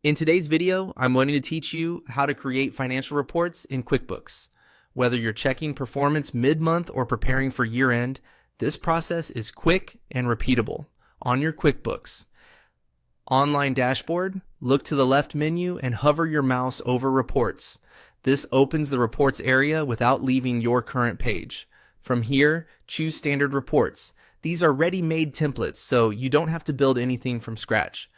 In today's video, I'm going to teach you how to create financial reports in QuickBooks. Whether you're checking performance mid-month or preparing for year-end, this process is quick and repeatable on your QuickBooks. Online dashboard, look to the left menu and hover your mouse over Reports. This opens the Reports area without leaving your current page. From here, choose Standard Reports. These are ready-made templates, so you don't have to build anything from scratch.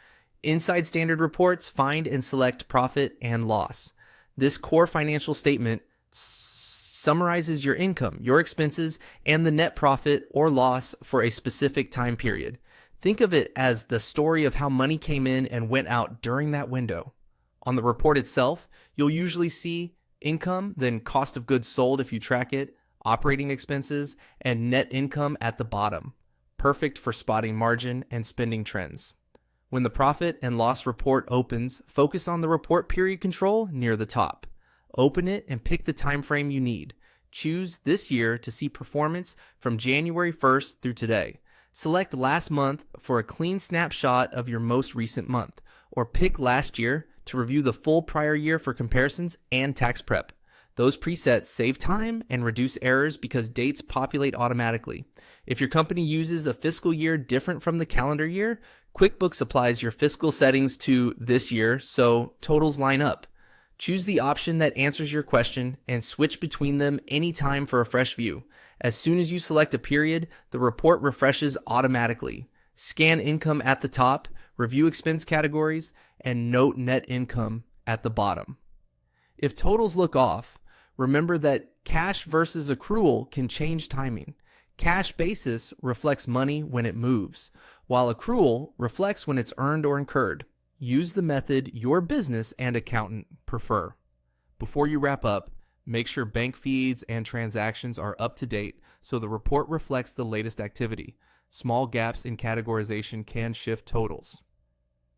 Inside Standard Reports, find and select Profit and Loss. This core financial statement summarizes your income, your expenses, and the net profit or loss for a specific time period. Think of it as the story of how money came in and went out during that window. On the report itself, you'll usually see income, then cost of goods sold if you track it, operating expenses, and net income at the bottom. Perfect for spotting margin and spending trends. When the profit and loss report opens, focus on the report period control near the top. Open it and pick the time frame you need. Choose this year to see performance from January 1st through today. Select last month for a clean snapshot of your most recent month, or pick last year to review the full prior year for comparisons and tax prep. Those presets save time and reduce errors because dates populate automatically. If your company uses a fiscal year different from the calendar year, QuickBooks applies your fiscal settings to this year so totals line up. Choose the option that answers your question and switch between them anytime for a fresh view. As soon as you select a period, the report refreshes automatically. Scan income at the top, review expense categories, and note net income at the bottom. If totals look off, remember that cash versus accrual can change timing. Cash basis reflects money when it moves, while accrual reflects when it's earned or incurred. Use the method your business and accountant prefer. Before you wrap up, make sure bank feeds and transactions are up to date so the report reflects the latest activity. Small gaps in categorization can shift totals.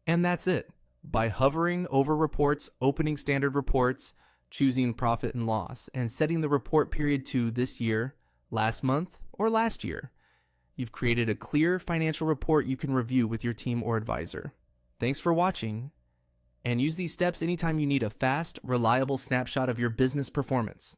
And that's it. By hovering over reports, opening standard reports, choosing profit and loss, and setting the report period to this year, last month, or last year, you've created a clear financial report you can review with your team or advisor. Thanks for watching, and use these steps anytime you need a fast, reliable snapshot of your business performance.